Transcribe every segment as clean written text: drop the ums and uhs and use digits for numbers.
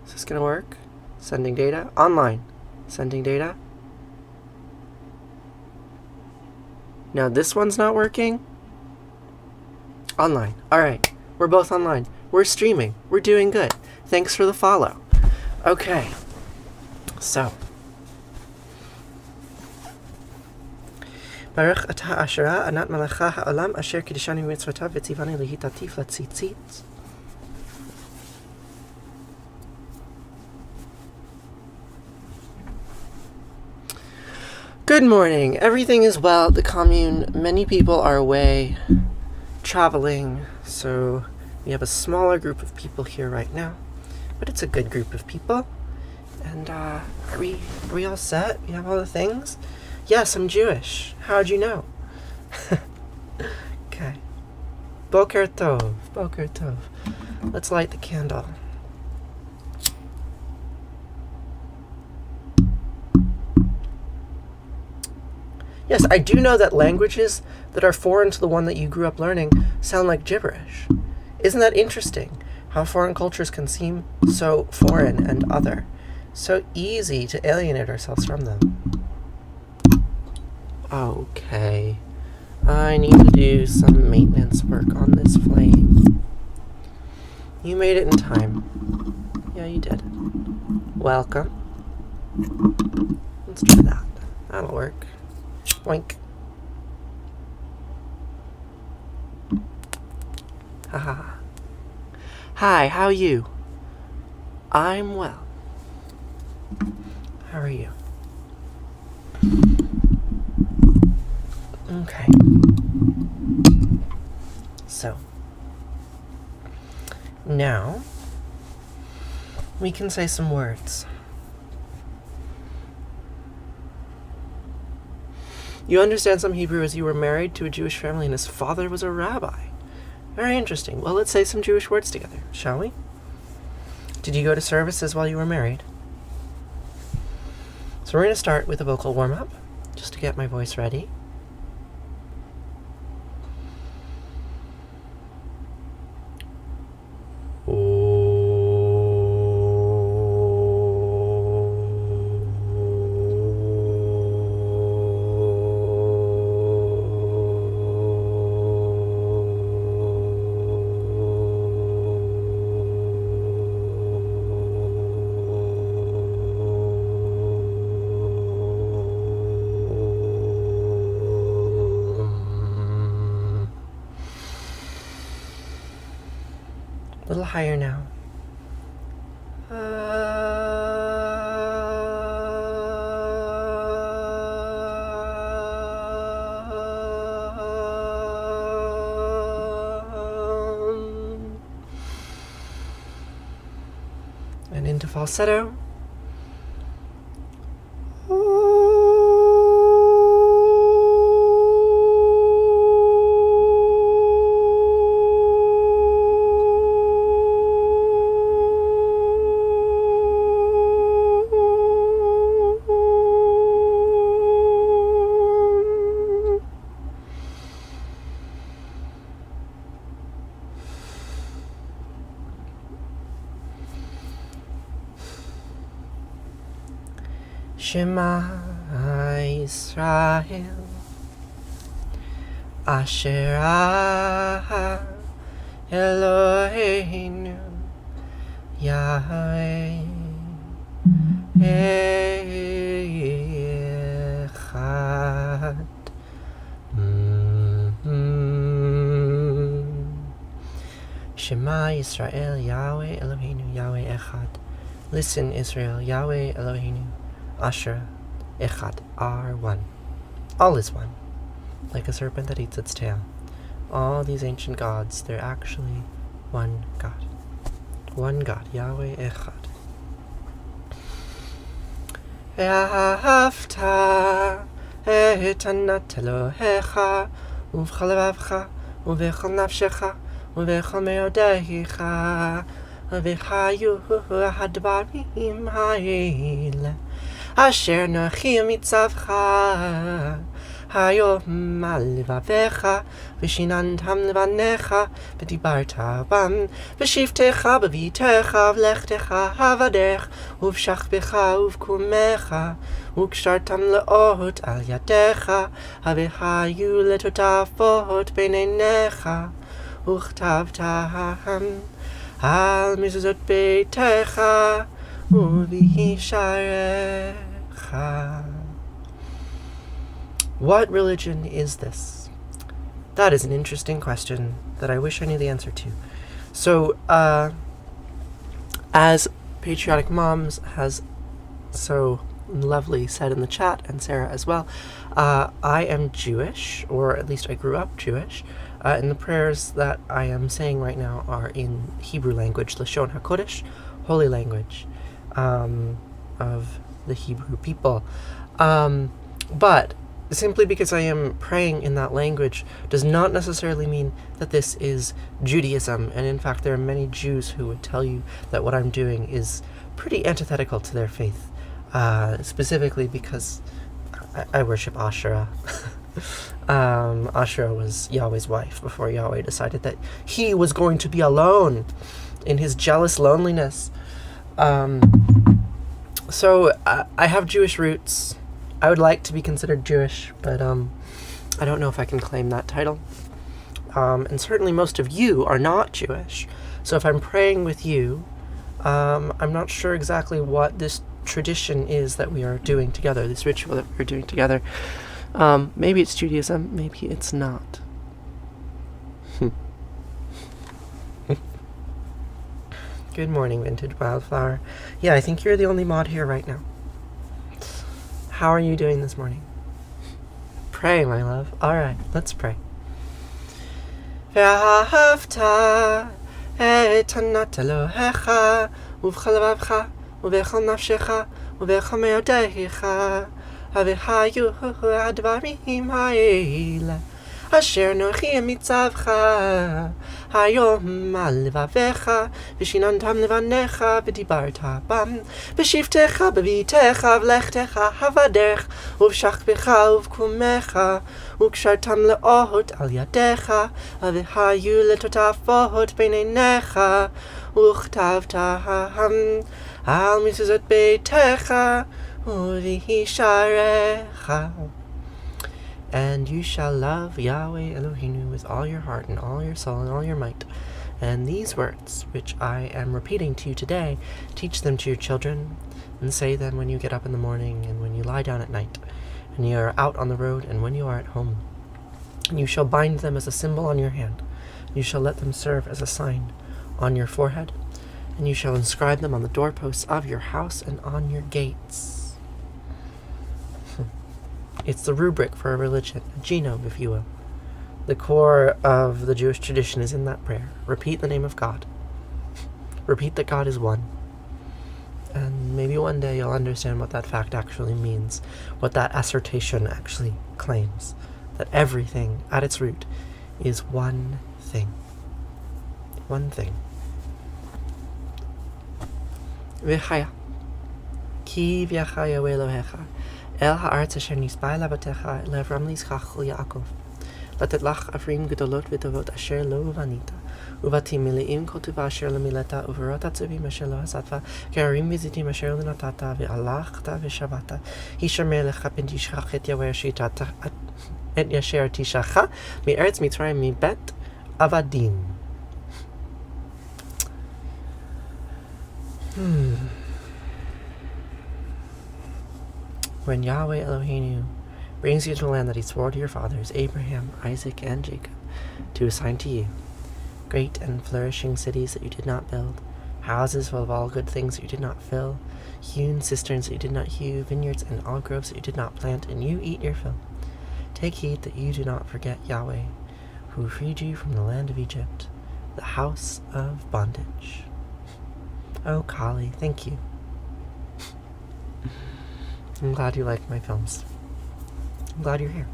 Is this going to work? Sending data. Online. Sending data. Now this one's not working. Online. Alright. We're both online. We're streaming. We're doing good. Thanks for the follow. Okay. So. Baruch atah asherah anat malacha ha'olam asher kiddushani b'mitzvotav v'tzivani lehitatif latzitzit. Good morning. Everything is well at the commune. Many people are away traveling, so we have a smaller group of people here right now, but it's a good group of people. And are we all set? We have all the things? Yes, I'm Jewish. How'd you know? Okay. Boker Tov. Boker Tov. Let's light the candle. Yes, I do know that languages that are foreign to the one that you grew up learning sound like gibberish. Isn't that interesting? How foreign cultures can seem so foreign and other. So easy to alienate ourselves from them. Okay. I need to do some maintenance work on this flame. You made it in time. Yeah, you did. Welcome. Let's try that. That'll work. Oink. Haha. Hi, how are you? I'm well. How are you? Okay. So, now we can say some words. You understand some Hebrew as you were married to a Jewish family and his father was a rabbi. Very interesting. Well, let's say some Jewish words together, shall we? Did you go to services while you were married? So we're going to start with a vocal warm-up, just to get my voice ready. A little higher now. And into falsetto. Shema Yisrael Asher Eloheinu Yahweh Echad. Shema Yisrael Yahweh Eloheinu Yahweh Echad. Listen, Israel, Yahweh Eloheinu Asher Echad, are one. All is one. Like a serpent that eats its tail. All these ancient gods, they're actually one God. One God, Yahweh Echad. Ve'ahavta et anat Elohecha u'v'chol levavcha u'v'chol nafshecha u'v'chol me'odecha v'chayu hadbarim ha'ele Asher nochi mitzavcha היום על לבביך, ושיננתם לבניך, ודיברת בם, ושבתך בביתך, ולכתך בדרך, ובשכבך ובקומך, וקשרתם לאות על ידיך, והיו לטוטפות בין עיניך, וכתבתם על מזוזות ביתך, ובשעריך. What religion is this? That is an interesting question that I wish I knew the answer to. So, as Patriotic Moms has so lovely said in the chat, and Sarah as well, I am Jewish, or at least I grew up Jewish, and the prayers that I am saying right now are in Hebrew language, Lashon HaKodesh, holy language of the Hebrew people. But simply because I am praying in that language does not necessarily mean that this is Judaism, and in fact there are many Jews who would tell you that what I'm doing is pretty antithetical to their faith, specifically because I worship Asherah. Asherah was Yahweh's wife before Yahweh decided that he was going to be alone in his jealous loneliness. So I have Jewish roots. I would like to be considered Jewish, but I don't know if I can claim that title. And certainly most of you are not Jewish. So if I'm praying with you, I'm not sure exactly what this tradition is that we are doing together, this ritual that we're doing together. Maybe it's Judaism, maybe it's not. Good morning, Vintage Wildflower. Yeah, I think you're the only mod here right now. How are you doing this morning? Pray, my love. Alright, let's pray. ואהבת את ענת אלוהיך ובכל לבבך ובכל נפשך ובכל מאודך, והיו הדברים האלה אשר אנוכי מצווך היום על לבביך, ושיננתם לבניך, ודיברת בם, בשבתך בביתך, ולכתך בדרך, ובשכבך ובקומך, וקשרתם לאות על ידיך, והיו לטוטפות בין עיניך, וכתבתם על מזוזות ביתך, ובשעריך. And you shall love Yahweh Eloheinu with all your heart and all your soul and all your might. And these words, which I am repeating to you today, teach them to your children, and say them when you get up in the morning and when you lie down at night, and you are out on the road and when you are at home. And you shall bind them as a symbol on your hand. You shall let them serve as a sign on your forehead, and you shall inscribe them on the doorposts of your house and on your gates. It's the rubric for a religion, a genome, if you will. The core of the Jewish tradition is in that prayer. Repeat the name of God. Repeat that God is one. And maybe one day you'll understand what that fact actually means, what that assertion actually claims. That everything, at its root, is one thing. One thing. V'chaya. Ki v'chaya Elohecha. El ha'aretz asher nisbai labatecha le'avram lischach u'Yaakov. Letet lach avrim gedolot v'tovot asher lo vanita. Uvatim mili'im kol tuva asher lo mileta uverot atzuvim asher lo hasatva ke'arim vizitim asher lo natata ve'alachta ve'shavata. Hishamer lecha ben tishchach et Yahweh asher tishacha mi'eretz Mitzrayim mibet avadim. When Yahweh Eloheinu brings you to the land that he swore to your fathers, Abraham, Isaac, and Jacob, to assign to you, great and flourishing cities that you did not build, houses full of all good things that you did not fill, hewn cisterns that you did not hew, vineyards and olive groves that you did not plant, and you eat your fill. Take heed that you do not forget Yahweh, who freed you from the land of Egypt, the house of bondage. Oh, Kali, thank you. I'm glad you like my films. I'm glad you're here.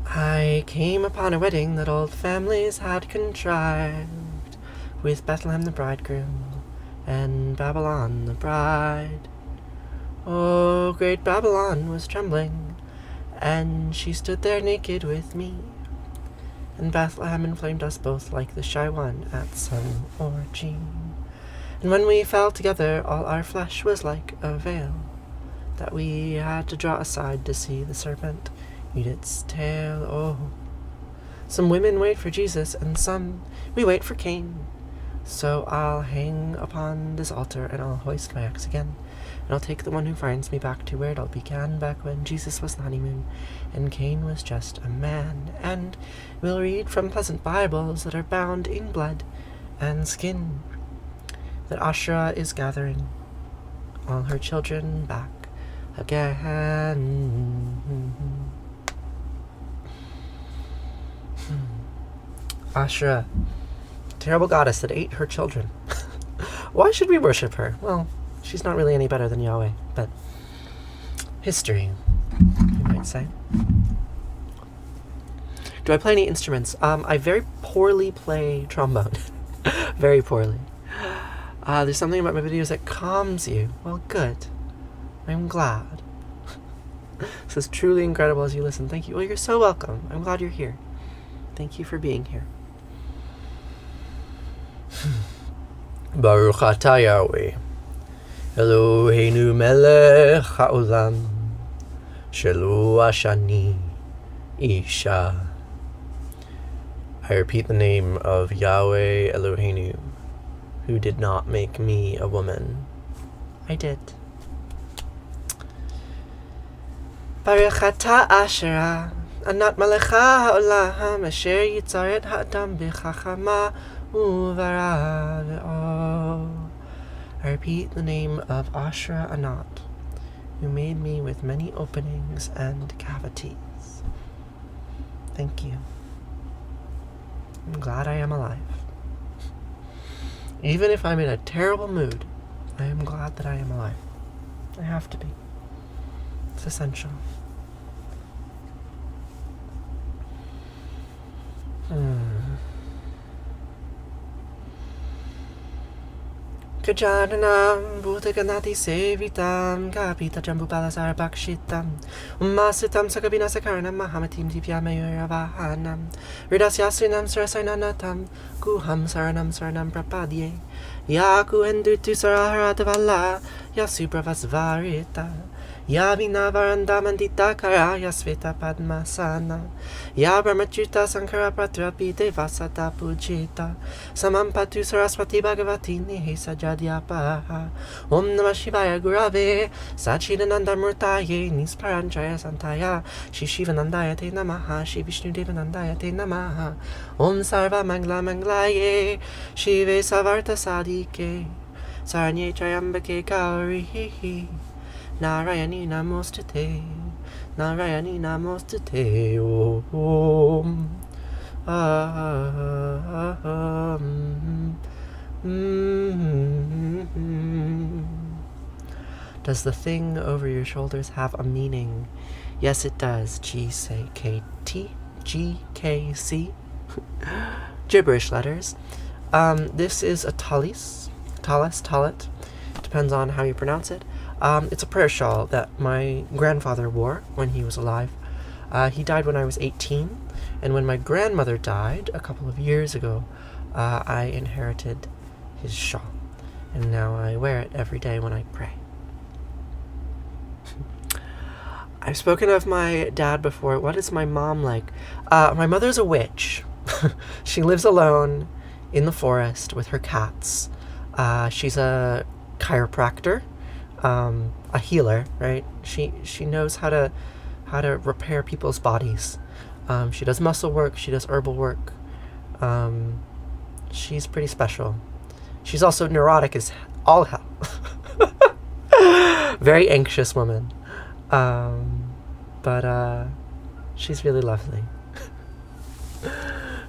I came upon a wedding that old families had contrived, with Bethlehem the bridegroom and Babylon the bride. Oh, great Babylon was trembling, and she stood there naked with me. And Bethlehem inflamed us both like the shy one at some orgy. And when we fell together, all our flesh was like a veil that we had to draw aside to see the serpent eat its tail. Oh, some women wait for Jesus, and some we wait for Cain. So I'll hang upon this altar, and I'll hoist my axe again, and I'll take the one who finds me back to where it all began, back when Jesus was the honeymoon, and Cain was just a man. And we'll read from pleasant Bibles that are bound in blood and skin, that Asherah is gathering all her children back again. Asherah, terrible goddess that ate her children. Why should we worship her? Well, she's not really any better than Yahweh, but history, you might say. Do I play any instruments? I very poorly play trombone. Very poorly. There's something about my videos that calms you. Well, good. I'm glad. This is truly incredible as you listen. Thank you. Well, you're so welcome. I'm glad you're here. Thank you for being here. Baruch atah Yahweh, Eloheinu melech haolam, shelo ashani isha. I repeat the name of Yahweh Eloheinu, who did not make me a woman. I did. Baruch atah Asherah, Anat Malecha Ha'olam, Asher Yitzaret Ha'adam B'chachama Uvara Ve'or. I repeat the name of Asherah Anat, who made me with many openings and cavities. Thank you. I'm glad I am alive. Even if I'm in a terrible mood, I am glad that I am alive. I have to be. It's essential. Kajananam Bhutaganati Sevitam Kapita Jambu Balasar Bakshitam Umasitam Sakabina Sakaranam Mahamatim Divyamayoravahanam Ridasyasrinam Sarasananatam Guham Saranam Saranam Prapadye Yaku Endutu Saraharaдаvala Yasupravasvarita Yavina Varandamandita Karaya Sveta Padmasana Yabramachuta Sankara Pratrapi Devasata Pujita Samampatu Saraswati Bhagavati Nihesa Jadyapaha Om Namah Shivaya Gurave Sachidananda Murtaye Nisparanjaya Santaya Shishivanandaya Te Namaha Shri Vishnu Devanandaya Te Namaha Om Sarva Mangla Manglaye Shive Savarta Sadike Saranye Trayambake Gauri Narayani Namostate, Narayani Namostate, Om. Does the thing over your shoulders have a meaning? Yes, it does. G-C-K-T, G-K-C. Gibberish letters. This is a talis, talit. Depends on how you pronounce it. It's a prayer shawl that my grandfather wore when he was alive. He died when I was 18, and when my grandmother died a couple of years ago, I inherited his shawl, and now I wear it every day when I pray. I've spoken of my dad before. What is my mom like? My mother's a witch. She lives alone in the forest with her cats. She's a chiropractor. A healer, right? She knows how to repair people's bodies. She does muscle work. She does herbal work. She's pretty special. She's also neurotic as all hell. Very anxious woman. But she's really lovely.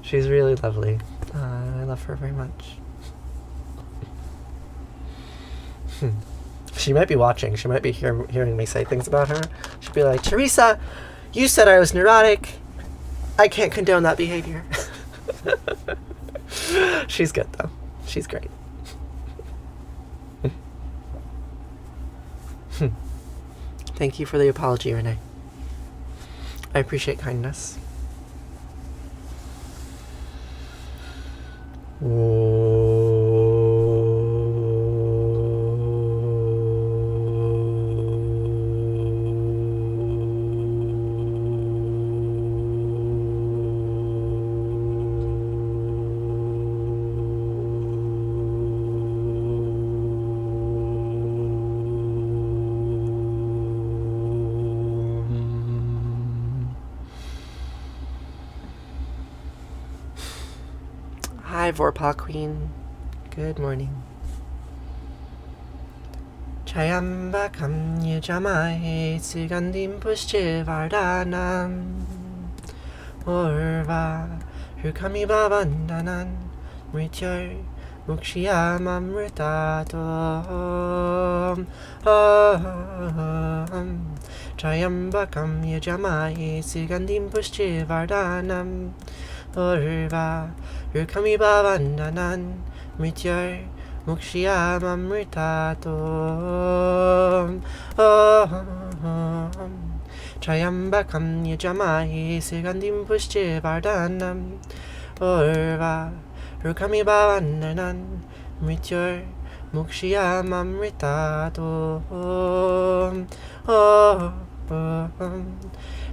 She's really lovely. I love her very much. She might be watching. She might be hearing me say things about her. She'd be like, Teresa, you said I was neurotic. I can't condone that behavior. She's good, though. She's great. Thank you for the apology, Renee. I appreciate kindness. Hi, Vorpal Queen. Good morning. Chayambakam yajamahe sigandim pushche vardhanam Orva rukami babandanan mrityoy mukshiyamamritatom Chayambakam yajamahe sigandim pushche vardhanam Orva rukami babandanan mrityoy mukshiyamamritatom Trayambakam yajamahe sigandim pushche vardhanam Orva rukami babandanan mrityoy mukshiyamamritatom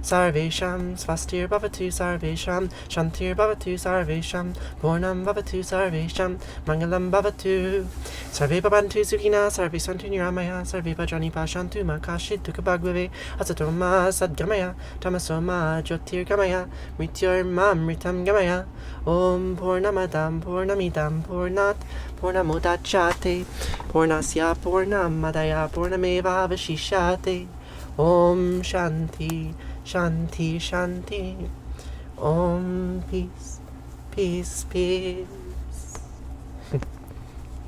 Sarvesham svastir bhavatu sarvesham shantir bhavatu sarvesham purnam bhavatu sarvesham mangalam bhavatu sarve bhavantu sukhina sarve santu niramaya sarve bhajani pashantu makashid tukabhagvave asatoma sadgamaya tamasoma jyotirgamaya mrityormamritam gamaya om purnamadam purnamidam purnat purnamudachyate purnasya purnamadaya purnameva avashishate Om Shanti, Shanti, Shanti. Om Peace, Peace, Peace.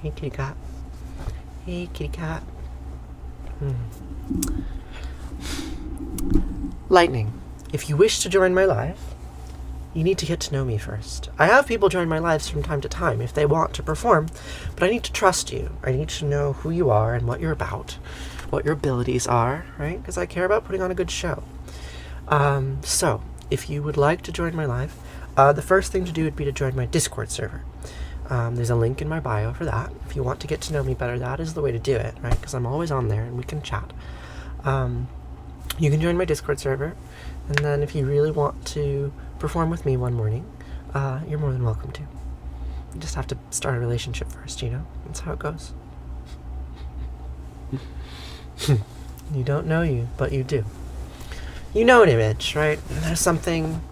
Hey, kitty cat. Hey, kitty cat. Lightning. If you wish to join my live, you need to get to know me first. I have people join my lives from time to time if they want to perform, but I need to trust you. I need to know who you are and what you're about. What your abilities are, right? Because I care about putting on a good show. So, if you would like to join my live, the first thing to do would be to join my Discord server. There's a link in my bio for that. If you want to get to know me better, that is the way to do it, right? Because I'm always on there and we can chat. You can join my Discord server, and then if you really want to perform with me one morning, you're more than welcome to. You just have to start a relationship first, you know? That's how it goes. You don't know you, but you do. You know an image, right? There's something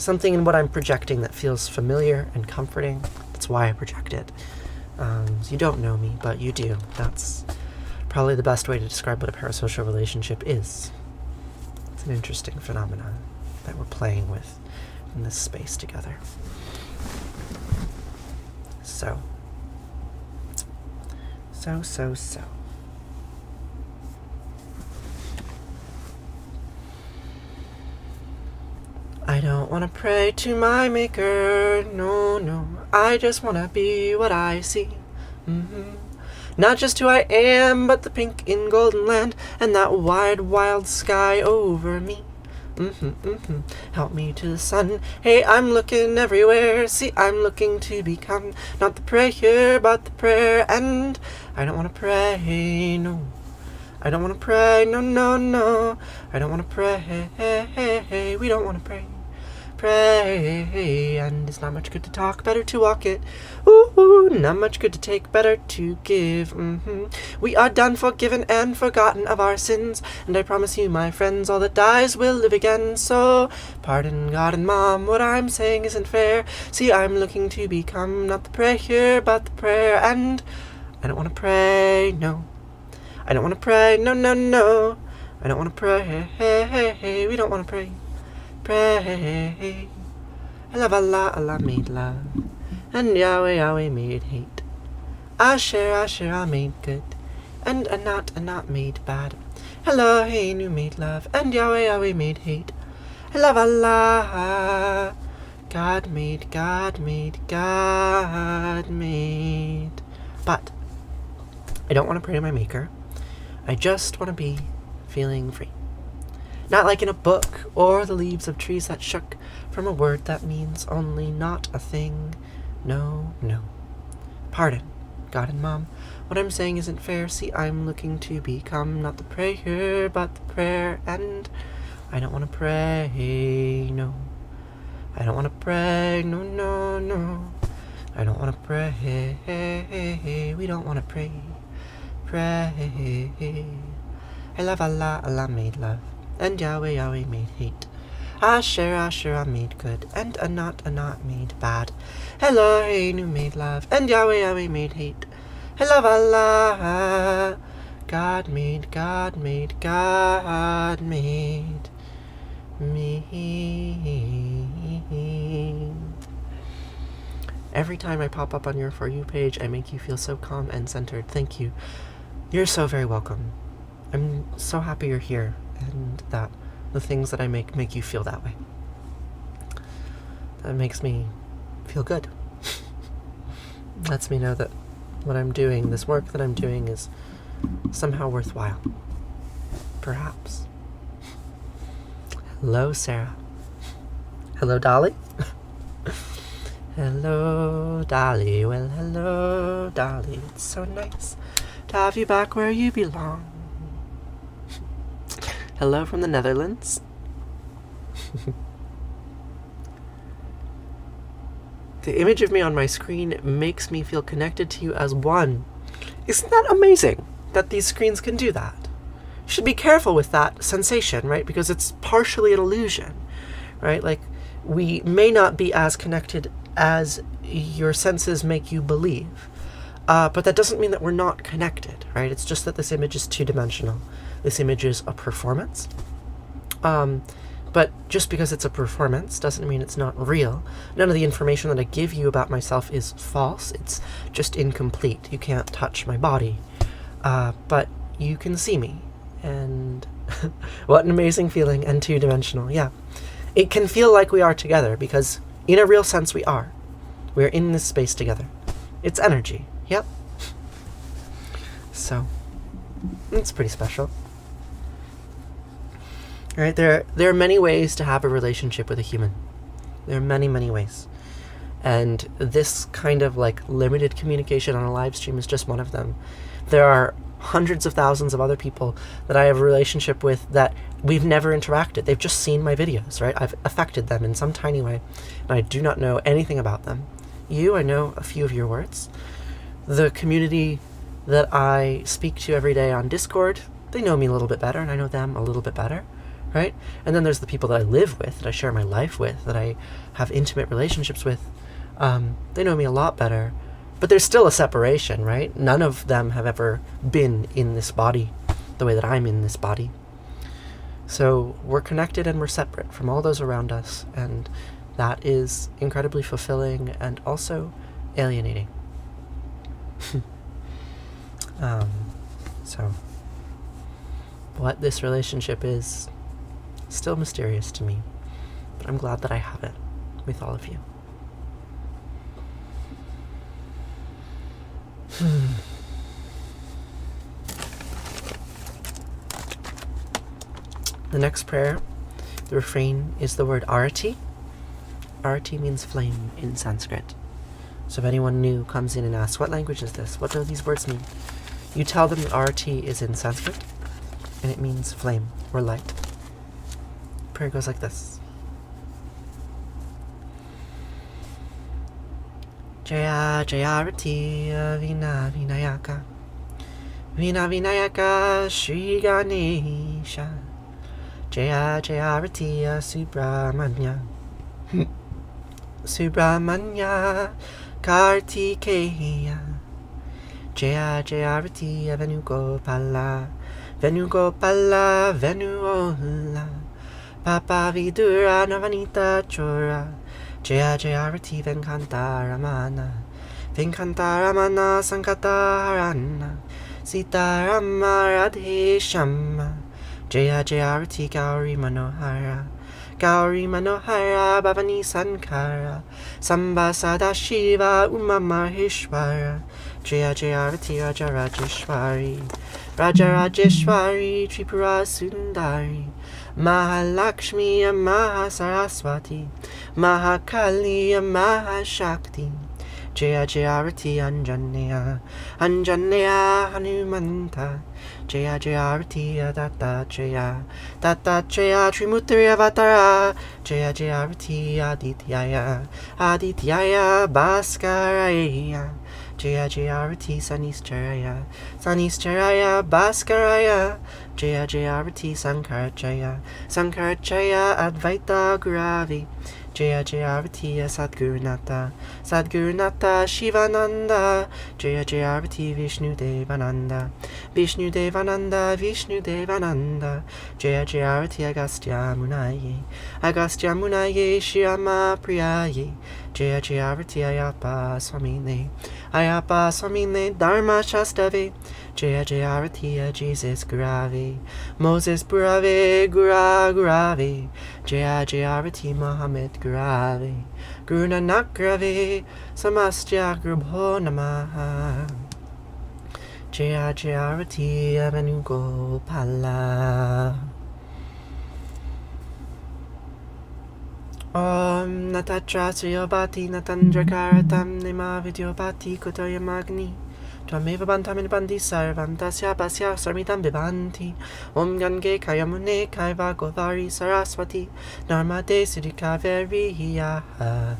in what I'm projecting that feels familiar and comforting. That's why I project it. You don't know me, but you do. That's probably the best way to describe what a parasocial relationship is. It's an interesting phenomenon that we're playing with in this space together. So. I don't want to pray to my maker, no, I just want to be what I see. Not just who I am, but the pink in golden land, and that wide, wild sky over me. Help me to the sun, hey, I'm looking everywhere, see, I'm looking to become, not the prayer, but the prayer, and I don't want to pray, no. I don't want to pray, no, I don't want to pray, we don't want to pray. Pray, and it's not much good to talk, better to walk it. Ooh, not much good to take, better to give. We are done, forgiven, and forgotten of our sins, and I promise you, my friends, all that dies will live again. So, pardon God and Mom, what I'm saying isn't fair. See, I'm looking to become not the prayer, but the prayer, and I don't want to pray, no. I don't want to pray, no. I don't want to pray, we don't want to pray. Pray. Allah made love, and Yahweh made hate. Asher made good, and Anat made bad. Eloheinu made love, and Yahweh made hate. Allah, God made. But I don't want to pray to my maker. I just want to be feeling free. not like in a book, or the leaves of trees that shook from a word that means only not a thing. No, no. Pardon, God and Mom. What I'm saying isn't fair. See, I'm looking to become not the prayer, but the prayer, and I don't want to pray, no. I don't want to pray, no, no, no. I don't want to pray, we don't want to pray, pray. I love Allah, Allah made love, and Yahweh, Yahweh made hate. Asher, Asher made good, and Anat made bad. Eloheinu made love, and Yahweh, Yahweh made hate. I love Allah, God made, God made, God made me. Every time I pop up on your For You page, I make you feel so calm and centered. Thank you. You're so very welcome. I'm so happy you're here, and that the things that I make you feel that way. That makes me feel good. Lets me know that what I'm doing, this work that I'm doing, is somehow worthwhile. Perhaps. Hello, Sarah. Hello, Dolly. Hello, Dolly. Well, hello, Dolly. It's so nice to have you back where you belong. Hello from the Netherlands. The image of me on my screen makes me feel connected to you as one. Isn't that amazing that these screens can do that? You should be careful with that sensation, right? Because it's partially an illusion, right? Like, we may not be as connected as your senses make you believe. But that doesn't mean that we're not connected, right? It's just that this image is two-dimensional. This image is a performance. But just because it's a performance doesn't mean it's not real. None of the information that I give you about myself is false. It's just incomplete. You can't touch my body. But you can see me. And what an amazing feeling, and two-dimensional. Yeah. It can feel like we are together because in a real sense we are. We're in this space together. It's energy. Yep. So, it's pretty special. Right, there are many ways to have a relationship with a human. There are many, many ways. And this kind of like limited communication on a live stream is just one of them. There are hundreds of thousands of other people that I have a relationship with that we've never interacted. They've just seen my videos, right? I've affected them in some tiny way, and I do not know anything about them. I know a few of your words. The community that I speak to every day on Discord, they know me a little bit better, and I know them a little bit better, right? And then there's the people that I live with, that I share my life with, that I have intimate relationships with. They know me a lot better, but there's still a separation, right? None of them have ever been in this body the way that I'm in this body. So we're connected and we're separate from all those around us, and that is incredibly fulfilling and also alienating. So what this relationship is still mysterious to me, but I'm glad that I have it with all of you. The next prayer, the refrain, is the word arati. Arati means flame in Sanskrit. So if anyone new comes in and asks, what language is this? What do these words mean? You tell them that arati is in Sanskrit, and it means flame or light. Prayer goes like this. Jaya Jayarati Vina Vinayaka Vina Vinayaka Shri Ganesha Jaya Jayarati Subramanya Subramanya Kartikeya Jaya Jayarati Venugopala Venugopala Venuola Papa Vidura Navanita Chora Jaya Jayarati Venkantaramana Venkantaramana Sankataharana Sitarama Radhe Shama Jaya Jayarati Gauri Manohara Gauri Manohara Bhavani Sankara Samba Sadashiva Uma Maheshwara Jaya Jayarati Raja Rajeshwari Rajarajeshwari Tripura Sundari, Mahalakshmi Mahasaraswati, Mahakali Mahashakti, Jaya Jayarati Anjaneya, Anjaneya Hanumanta, Jaya Jayarati Dattatreya, Dattatreya Trimutri Avatara, Jaya Jayarati Adityaya, Adityaya Bhaskaraya, Jaya Jayarati Sanistaraya, Sanistaraya Bhaskaraya, Jaya Jayarati Sankaracaya, Sankaracaya Advaita Guravi, Jaya Jayarati Sadgurunata, Sadgurunata Shivananda, Jaya Jayarati Vishnu Devananda, Vishnu Devananda, Vishnu Devananda, Jaya Jayarati Agastya Munaye, Agastya Munaye Shyama Priyaye, Jaya Jayarati Ayapa Swamine, Ayapa Swamine Dharma Shastave, Jaya Jayarati Jesus Gurave, Moses Purave, Gura Gurave, Jaya Jayarati Muhammad Gurave, Guru Nanak Gurave, Samastya Grubho Namaha, Jaya Jayarati Avanugopala. Om Natatra Sriyobhati Natandrakaratam Nema Vidyobhati Kutoyamagni Tvameva Bantamin Bandi Sarvam Tasya Basya Sarmitam Vivanti Om Gange Kayamune Kaiva Godavari Saraswati Narmade Siddhikaveri Hiyaha.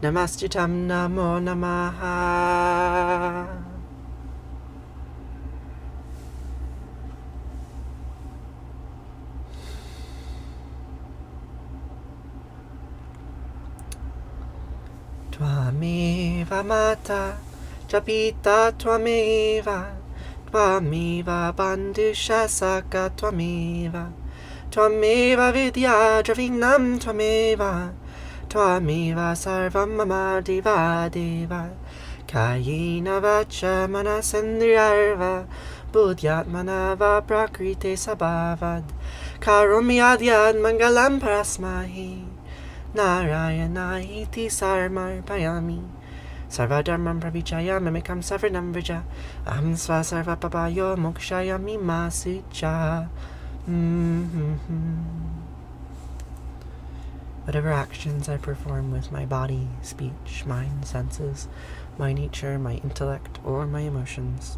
Namastitam Namo Namaha. Tvameva Mata Japita Tvameva Tvameva Bandusha Saka Tvameva Tvameva Vidya Dravinam Tvameva Tvameva Sarvam Mama Deva Deva Kayena Vacha Manasendriyarva Buddhyatmanava Prakrite Sabhavad Karomi Adyad Mangalam Parasmahi Narayana iti sarmar payami Sarvadharmam pravichaya mimikam savarnam vrija Aham sva sarva papayo mokshaya mimasucha. Whatever actions I perform with my body, speech, mind, senses, my nature, my intellect, or my emotions,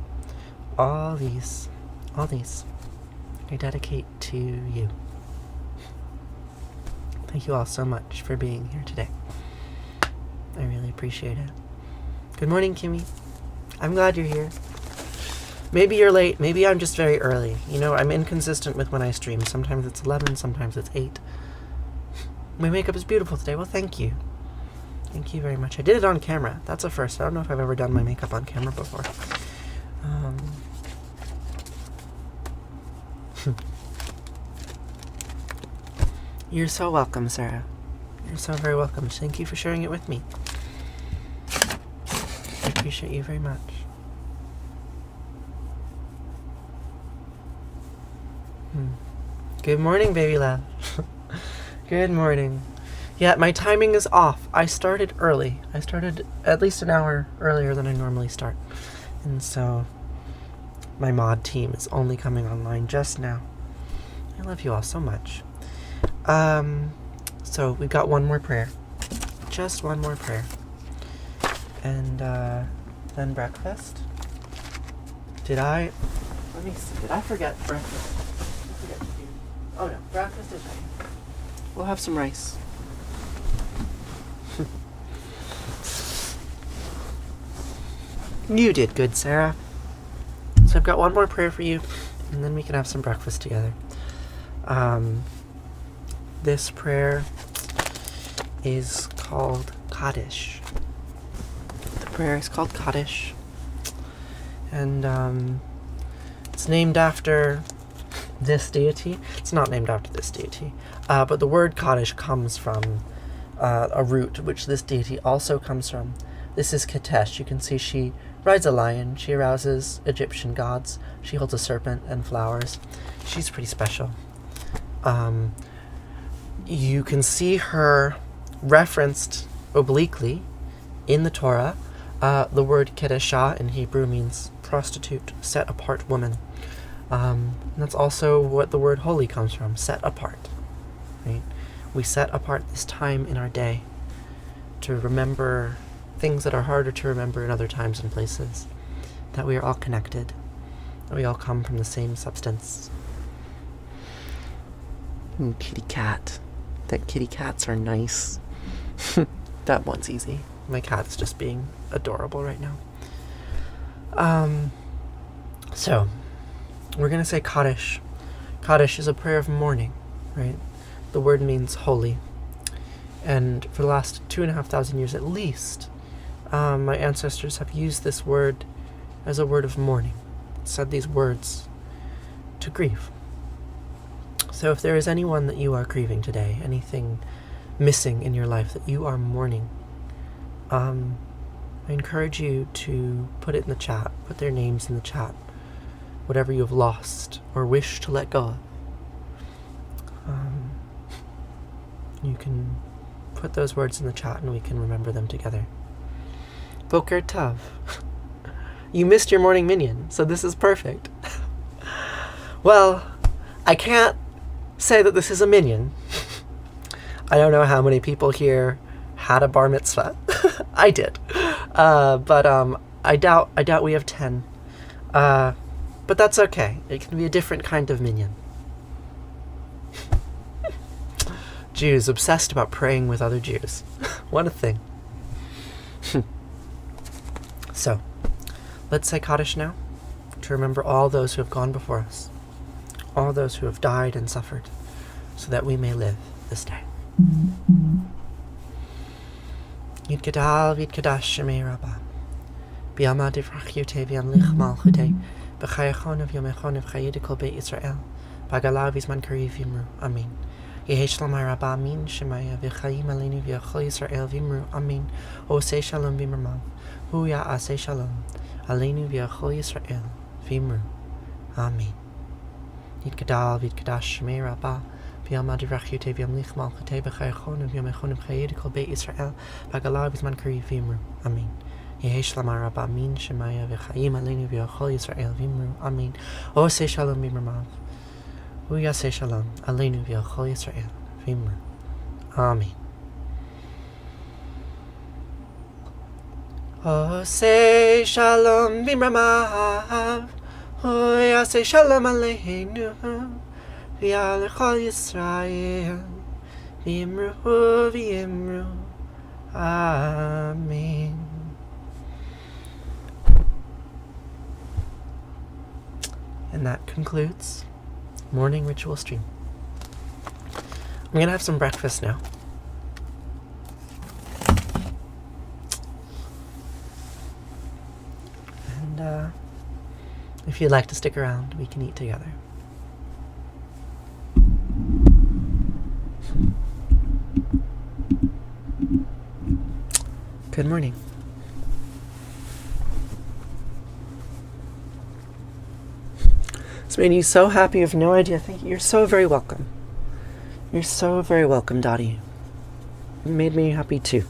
all these I dedicate to you. Thank you all so much for being here today. I really appreciate it. Good morning, Kimmy. I'm glad you're here. Maybe you're late. Maybe I'm just very early. You know, I'm inconsistent with when I stream. Sometimes it's 11, sometimes it's 8. My makeup is beautiful today. Well, thank you. Thank you very much. I did it on camera. That's a first. I don't know if I've ever done my makeup on camera before. You're so welcome, Sarah. You're so very welcome. Thank you for sharing it with me. I appreciate you very much. Good morning, baby love. Good morning. Yeah, my timing is off. I started early. I started at least an hour earlier than I normally start. And so my mod team is only coming online just now. I love you all so much. So we've got one more prayer. Just one more prayer. And then breakfast. Let me see. Did I forget breakfast? Oh no, breakfast is ready. We'll have some rice. You did good, Sarah. So I've got one more prayer for you, and then we can have some breakfast together. This prayer is called Kaddish. The prayer is called Kaddish. And it's named after this deity. It's not named after this deity. But the word Kaddish comes from a root which this deity also comes from. This is Katesh. You can see she rides a lion. She arouses Egyptian gods. She holds a serpent and flowers. She's pretty special. You can see her referenced obliquely in the Torah The word kedeshah in Hebrew means prostitute, set apart woman. And that's also what the word holy comes from, set apart. Right? We set apart this time in our day to remember things that are harder to remember in other times and places. That we are all connected. That we all come from the same substance. Kitty cat. That kitty cats are nice. That one's easy. My cat is just being adorable right now. So, we're going to say Kaddish. Kaddish is a prayer of mourning, right? The word means holy. And for the last 2,500 years at least, my ancestors have used this word as a word of mourning. Said these words to grieve. So if there is anyone that you are grieving today, anything missing in your life that you are mourning, I encourage you to put it in the chat, put their names in the chat, whatever you have lost or wish to let go of. You can put those words in the chat and we can remember them together. Boker Tov. You missed your morning minyan, so this is perfect. Well, I can't say that this is a minyan. I don't know how many people here had a bar mitzvah. I did. But I doubt we have 10. But that's okay. It can be a different kind of minyan. Jews obsessed about praying with other Jews. What a thing. So, let's say Kaddish now, to remember all those who have gone before us, all those who have died and suffered, so that we may live this day. Yid Gadal Vid Kadash Shemei Rabbah B'yama Divrach Yute V'yamlich Malchute B'chayachon of Yomechon of Chayid Kol Beit Yisrael B'agalav Yizman Kariv Yimru Amen. Yehi Shlamai Rabbah Amin Shemaya V'chayim Aleinu V'yachol Yisrael V'imru Amen. Osei Shalom V'imramav Hu Ya'asei Shalom Aleinu V'yachol Yisrael V'imru Amen. Yid Gadal Vid Kadash Shemei Rabbah B'yama Divrach Yute V'yamlich Malchute B'chayachon of Yomechon of Chayid Kol Beit Yisrael B'agalav Yizman Kariv V'imru Amen. Yehi Shlamai Rabbah Amin Shemaya V'chayim Aleinu V'yachol Yisrael V'imru Amen. Osei Shalom V'imramav Hu Ya'asei Shalom Aleinu V'yachol Yisrael V'imru Amen. Osei Shalom V'imramav Hu Ya'asei Shalom Aleinu V'yachol Yisrael V'imru V'imru Amen. And that concludes morning ritual stream. I'm going to have some breakfast now. And if you'd like to stick around, we can eat together. Good morning. It's made you so happy, you have no idea. Thank you. You're so very welcome. You're so very welcome, Dottie. It made me happy too.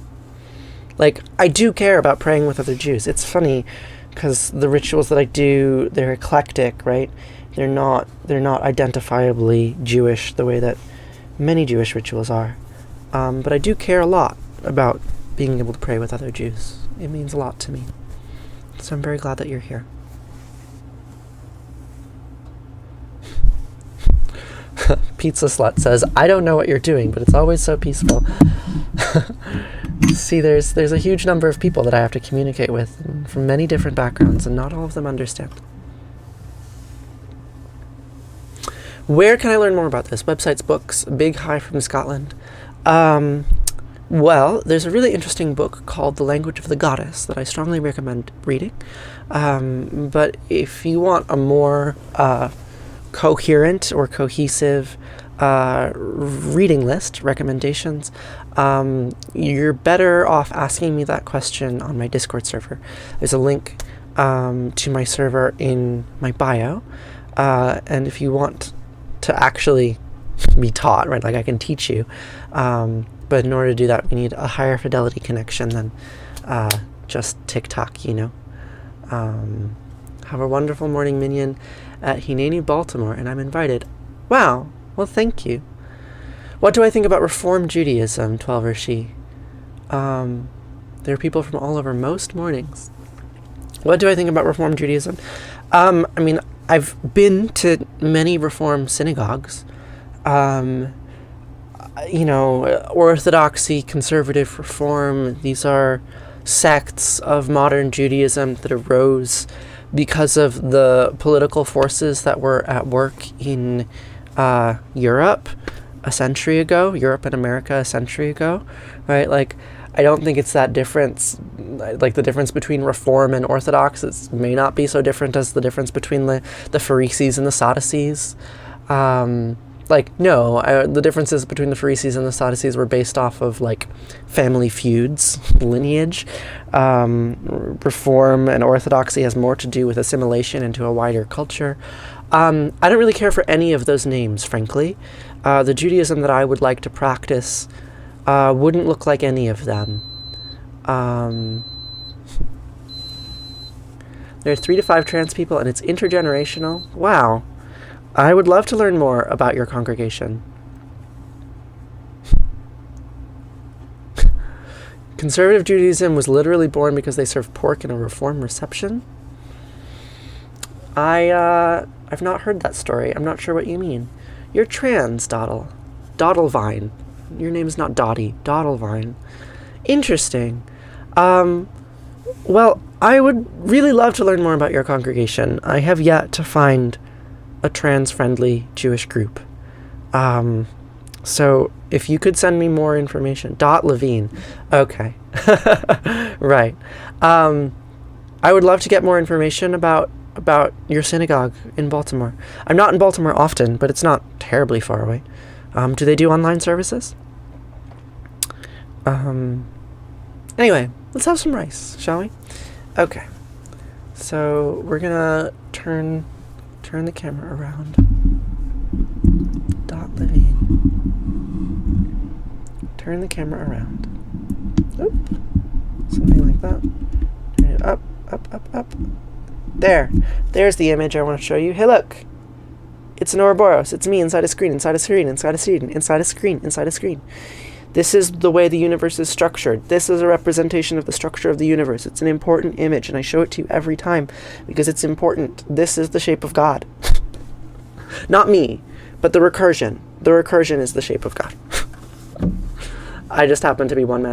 Like, I do care about praying with other Jews. It's funny, because the rituals that I do, they're eclectic, right? They're not identifiably Jewish the way that many Jewish rituals are. But I do care a lot about being able to pray with other Jews. It means a lot to me. So I'm very glad that you're here. Pizza Slut says, I don't know what you're doing, but it's always so peaceful. See, there's a huge number of people that I have to communicate with from many different backgrounds, and not all of them understand. Where can I learn more about this? Websites, books, Big Hi from Scotland. Well, there's a really interesting book called The Language of the Goddess that I strongly recommend reading. But if you want a more coherent or cohesive reading list, recommendations, you're better off asking me that question on my Discord server. There's a link to my server in my bio, and if you want to actually be taught, right, like I can teach you, but in order to do that we need a higher fidelity connection than just TikTok, you know. Have a wonderful morning, Minyan, at Hineni, Baltimore, and I'm invited. Wow, well, thank you. What do I think about Reform Judaism, 12 Rashi? There are people from all over most mornings. What do I think about Reform Judaism? I mean, I've been to many Reform synagogues. You know, Orthodoxy, Conservative Reform, these are sects of modern Judaism that arose because of the political forces that were at work in Europe a century ago, Europe and America a century ago, right? Like, I don't think it's that difference, like the difference between Reform and Orthodox. It may not be so different as the difference between the Pharisees and the Sadducees. The differences between the Pharisees and the Sadducees were based off of, like, family feuds, lineage. Reform and Orthodoxy has more to do with assimilation into a wider culture. I don't really care for any of those names, frankly. The Judaism that I would like to practice wouldn't look like any of them. There are 3 to 5 trans people, and it's intergenerational. Wow. I would love to learn more about your congregation. Conservative Judaism was literally born because they served pork in a Reform reception. I've not heard that story. I'm not sure what you mean. You're trans, Dottle. Dottlevine. Your name is not Dottie. Dottlevine. Interesting. Well, I would really love to learn more about your congregation. I have yet to find a trans-friendly Jewish group. So if you could send me more information. Levine. Okay. Right. I would love to get more information about your synagogue in Baltimore. I'm not in Baltimore often, but it's not terribly far away. Do they do online services? Anyway, let's have some rice, shall we? Okay. So we're gonna turn the camera around. Levine. Turn the camera around. Oop. Something like that. Turn it up, up, up, up. There. There's the image I want to show you. Hey, look. It's an Ouroboros. It's me inside a screen, inside a screen, inside a screen, inside a screen, inside a screen. This is the way the universe is structured. This is a representation of the structure of the universe. It's an important image, and I show it to you every time because it's important. This is the shape of God. Not me, but the recursion. The recursion is the shape of God. I just happen to be one man